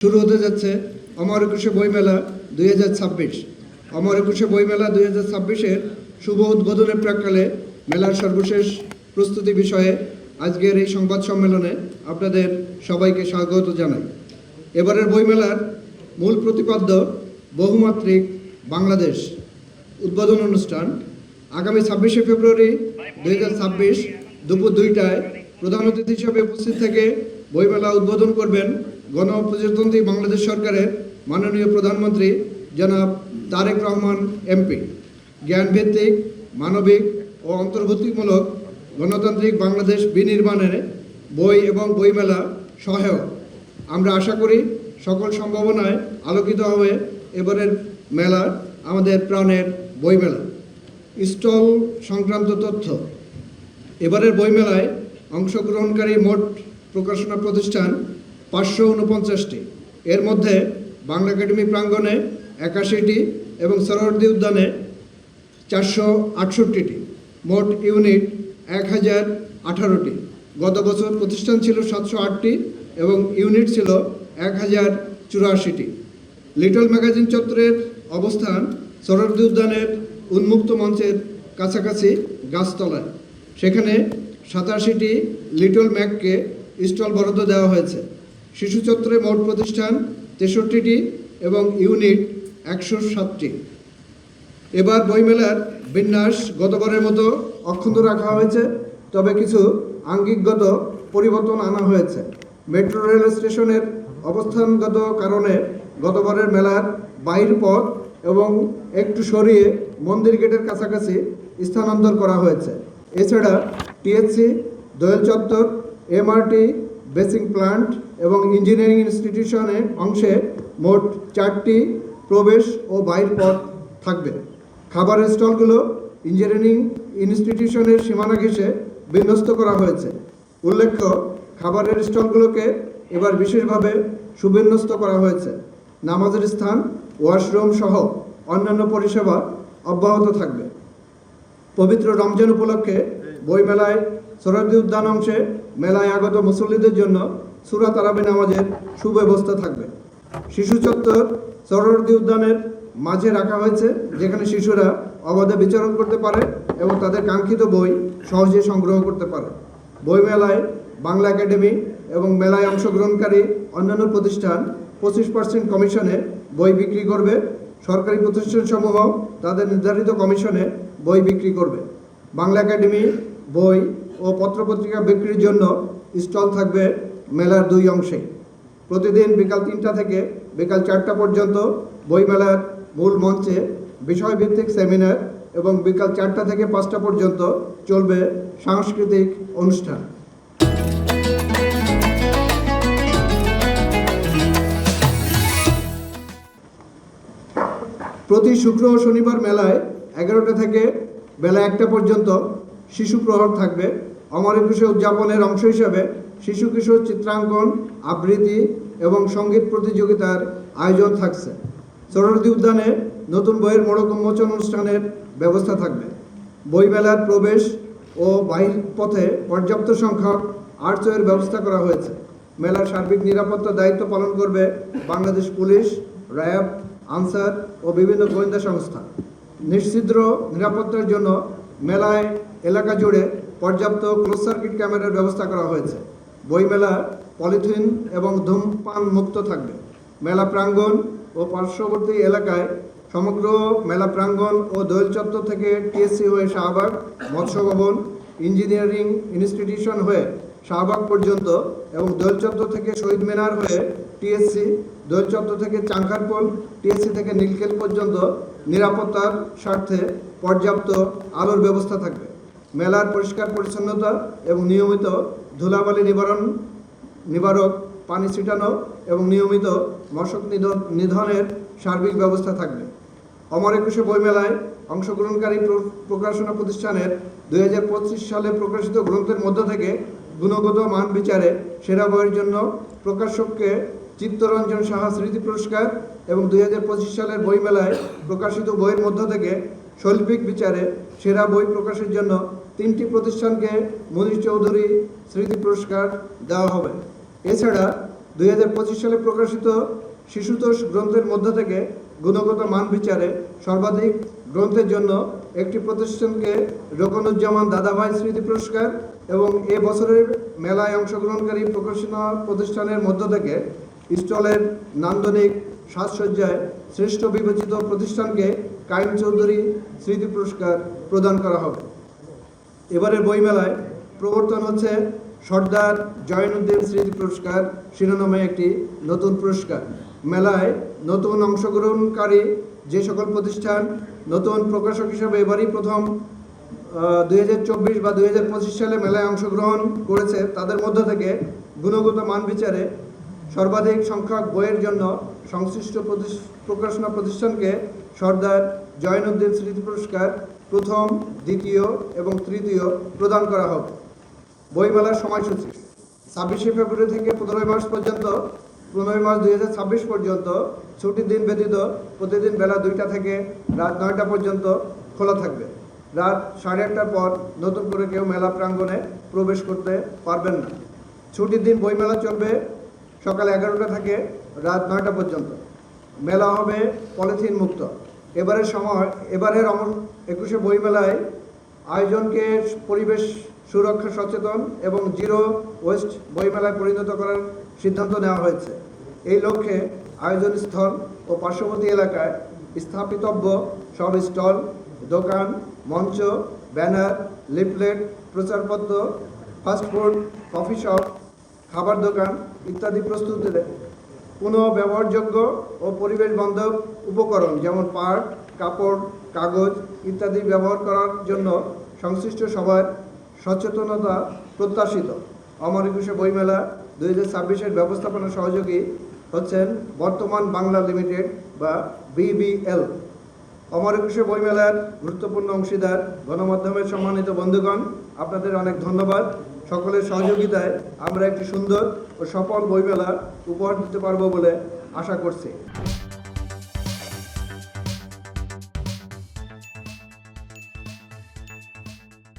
শুরু হতে যাচ্ছে অমর একুশে বইমেলা 2026। অমর একুশে বইমেলা 2026-এর শুভ উদ্বোধনের প্রাক্কালে মেলার সর্বশেষ প্রস্তুতি বিষয়ে আজকের এই সংবাদ সম্মেলনে আপনাদের সবাইকে স্বাগত জানাই। এবারের বইমেলার মূল প্রতিপাদ্য বহুমাত্রিক বাংলাদেশ উদ্বোধন অনুষ্ঠান আগামী 26শে ফেব্রুয়ারি 2026 দুপুর 2টায় প্রধান অতিথি হিসেবে উপস্থিত থেকে বইমেলা উদ্বোধন করবেন গণপ্রজাতন্ত্রী বাংলাদেশ সরকারের মাননীয় প্রধানমন্ত্রী জনাব তারেক রহমান এমপি। জ্ঞানভিত্তিক, মানবিক ও অন্তর্ভুক্তিমূলক গণতান্ত্রিক বাংলাদেশ বিনির্মাণে বই এবং বইমেলা সহায়ক। আমরা আশা করি সকল সম্ভাবনায় আলোকিত হবে এবারের মেলা, আমাদের প্রাণের বইমেলা। স্টল সংক্রান্ত তথ্য। এবারের বইমেলায় অংশগ্রহণকারী মোট প্রকাশনা প্রতিষ্ঠান 549টি। এর মধ্যে বাংলা একাডেমি প্রাঙ্গণে 81টি এবং সরোয়ার্দী উদ্যানে 468টি। মোট ইউনিট 1018টি। গত বছর প্রতিষ্ঠান ছিল 708টি এবং ইউনিট ছিল 1084টি। লিটল ম্যাগাজিন চত্বরের অবস্থান সরোয়ার্দী উদ্যানের উন্মুক্ত মঞ্চের কাছাকাছি গাছতলায়। সেখানে 87টি লিটল ম্যাগকে স্টল বরাদ্দ দেওয়া হয়েছে। শিশু চত্বরে মোট প্রতিষ্ঠান 63টি এবং ইউনিট 107টি। এবার বইমেলার বিন্যাস গতবারের মতো অক্ষুণ্ণ রাখা হয়েছে, তবে কিছু আঙ্গিকগত পরিবর্তন আনা হয়েছে। মেট্রো রেল স্টেশনের অবস্থানগত কারণে গতবারের মেলার বাহির পথ এবং একটু সরিয়ে মন্দির গেটের কাছাকাছি স্থানান্তর করা হয়েছে। এছাড়া টিএসসি, দোয়েল চত্বর, এমআরটি, বেসিং প্ল্যান্ট এবং ইঞ্জিনিয়ারিং ইনস্টিটিউশনের অংশে মোট 4টি প্রবেশ ও বাহির পথ থাকবে। খাবারের স্টলগুলো ইঞ্জিনিয়ারিং ইনস্টিটিউশনের সীমানা ঘেঁষে বিন্যস্ত করা হয়েছে। উল্লেখ্য, খাবারের স্টলগুলোকে এবার বিশেষভাবে সুবিন্যস্ত করা হয়েছে। নামাজের স্থান, ওয়াশরুম সহ অন্যান্য পরিষেবা অব্যাহত থাকবে। পবিত্র রমজান উপলক্ষে বইমেলায় সরোয়ার্দী উদ্যান অংশে মেলায় আগত মুসল্লিদের জন্য সূরা তারাবি নামাজের সুব্যবস্থা থাকবে। শিশু চত্বর সরোয়ার্দী উদ্যানের মাঝে রাখা হয়েছে, যেখানে শিশুরা অবাধে বিচরণ করতে পারে এবং তাদের কাঙ্ক্ষিত বই সহজে সংগ্রহ করতে পারে। বইমেলায় বাংলা একাডেমি এবং মেলায় অংশগ্রহণকারী অন্যান্য প্রতিষ্ঠান 25% কমিশনে বই বিক্রি করবে। সরকারি প্রতিষ্ঠানসমূহ তাদের নির্ধারিত কমিশনে বই বিক্রি করবে। বাংলা একাডেমি বই ও পত্রপত্রিকা বিক্রির জন্য স্টল থাকবে মেলার 2 অংশে। প্রতিদিন বিকাল 3টা থেকে বিকাল 4টা পর্যন্ত বইমেলার মূল মঞ্চে বিষয়ভিত্তিক সেমিনার এবং বিকাল 4টা থেকে 5টা পর্যন্ত চলবে সাংস্কৃতিক অনুষ্ঠান। প্রতি শুক্র ও শনিবার মেলায় 11টা থেকে বেলা 1টা পর্যন্ত শিশু প্রহর থাকবে। অমর একুশে উদযাপনের অংশ হিসাবে শিশু কিশোর চিত্রাঙ্কন, আবৃত্তি এবং সঙ্গীত প্রতিযোগিতার আয়োজন থাকছে। সরোয়ার্দী উদ্যানে নতুন বইয়ের মোড়ক উন্মোচন অনুষ্ঠানের ব্যবস্থা থাকবে। বইমেলার প্রবেশ ও বাহির পথে পর্যাপ্ত সংখ্যক আর্চওয়ের ব্যবস্থা করা হয়েছে। মেলার সার্বিক নিরাপত্তার দায়িত্ব পালন করবে বাংলাদেশ পুলিশ, র্যাব, আনসার ও বিভিন্ন গোয়েন্দা সংস্থা। নিশ্চিদ্র নিরাপত্তার জন্য মেলায় এলাকা জুড়ে পর্যাপ্ত ক্লোজ সার্কিট ক্যামেরার ব্যবস্থা করা হয়েছে। বইমেলা পলিথিন এবং ধূমপান মুক্ত থাকবে। মেলা প্রাঙ্গণ ও পার্শ্ববর্তী এলাকায় সমগ্র মেলা প্রাঙ্গণ ও দোয়েল চত্বর থেকে টিএসসি হয়ে শাহবাগ, মৎস্য ভবন, ইঞ্জিনিয়ারিং ইনস্টিটিউশন হয়ে শাহবাগ পর্যন্ত এবং দোয়েল চত্বর থেকে শহীদ মিনার হয়ে টিএসসি, দোয়েল চত্বর থেকে চাংখারপোল, টিএসসি থেকে নীলকেল পর্যন্ত নিরাপত্তার স্বার্থে পর্যাপ্ত আলোর ব্যবস্থা থাকবে। মেলার পরিষ্কার পরিচ্ছন্নতা এবং নিয়মিত ধুলাবালি নিবারক পানি ছিটানো এবং নিয়মিত মশক নিধনের সার্বিক ব্যবস্থা থাকবে। অমর একুশে বইমেলায় অংশগ্রহণকারী প্রকাশনা প্রতিষ্ঠানের 2025 সালে প্রকাশিত গ্রন্থের মধ্য থেকে গুণগত মান বিচারে সেরা বইয়ের জন্য প্রকাশককে চিত্তরঞ্জন সাহা স্মৃতি পুরস্কার এবং 2025 সালের বইমেলায় প্রকাশিত বইয়ের মধ্য থেকে শৈল্পিক বিচারে সেরা বই প্রকাশের জন্য 3টি প্রতিষ্ঠানকে মনীষ চৌধুরী স্মৃতি পুরস্কার দেওয়া হবে। এছাড়া 2025 সালে প্রকাশিত শিশুতোষ গ্রন্থের মধ্য থেকে গুণগত মান বিচারে সর্বাধিক গ্রন্থের জন্য একটি প্রতিষ্ঠানকে রোকনুজ্জামান দাদাভাই স্মৃতি পুরস্কার এবং এ বছরের মেলায় অংশগ্রহণকারী প্রকাশনা প্রতিষ্ঠানের মধ্য থেকে স্টলের নান্দনিক সাজসজ্জায় শ্রেষ্ঠ বিবেচিত প্রতিষ্ঠানকে কাইম চৌধুরী স্মৃতি পুরস্কার প্রদান করা হবে। এবারের বইমেলায় প্রবর্তন হচ্ছে সর্দার জয়নুদ্দিন স্মৃতি পুরস্কার শিরোনামে একটি নতুন পুরস্কার। মেলায় নতুন অংশগ্রহণকারী যে সকল প্রতিষ্ঠান নতুন প্রকাশক হিসাবে এবারই প্রথম 2024 বা 2025 সালে মেলায় অংশগ্রহণ করেছে, তাদের মধ্য থেকে গুণগত মান বিচারে সর্বাধিক সংখ্যক বইয়ের জন্য সংশ্লিষ্ট প্রকাশনা প্রতিষ্ঠানকে সর্দার জয়নুদ্দিন স্মৃতি পুরস্কার প্রথম, দ্বিতীয় এবং তৃতীয় প্রদান করা হবে। বইমেলার সময়সূচি 26 ফেব্রুয়ারি থেকে 15 মার্চ পর্যন্ত, 15 মার্চ 2026 পর্যন্ত ছুটির দিন ব্যতীত প্রতিদিন বেলা 2টা থেকে রাত 9টা পর্যন্ত খোলা থাকবে। রাত 8:30টার পর নতুন করে কেউ মেলা প্রাঙ্গণে প্রবেশ করতে পারবেন না। ছুটির দিন বইমেলা চলবে সকাল 11টা থেকে রাত 9টা পর্যন্ত। মেলা হবে পলিথিন মুক্ত। এবারের 21শে বইমেলায় আয়োজনকে পরিবেশ সুরক্ষা সচেতন এবং জিরো ওয়েস্ট বইমেলায় পরিণত করার সিদ্ধান্ত নেওয়া হয়েছে। এই লক্ষ্যে আয়োজন স্থল ও পার্শ্ববর্তী এলাকায় স্থাপিতব্য সব স্টল, দোকান, মঞ্চ, ব্যানার, লিফলেট, প্রচারপত্র, ফাস্টফুড, কফি শপ, খাবার দোকান ইত্যাদি প্রস্তুতিতে পুনঃ ব্যবহারযোগ্য ও পরিবেশ বান্ধব উপকরণ যেমন পাট, কাপড়, কাগজ ইত্যাদি ব্যবহার করার জন্য সংশ্লিষ্ট সবার সচেতনতা প্রত্যাশিত। অমর একুশে বইমেলা 2026-এর ব্যবস্থাপনা সহযোগী হচ্ছেন বর্তমান বাংলা লিমিটেড বা BBL। অমর একুশে বইমেলার গুরুত্বপূর্ণ অংশীদার গণমাধ্যমের সম্মানিত বন্ধুগণ, আপনাদের অনেক ধন্যবাদ। সকলের সহযোগিতায় আমরা একটি সুন্দর ও সফল বইমেলা উপহার দিতে পারব বলে আশা করছি।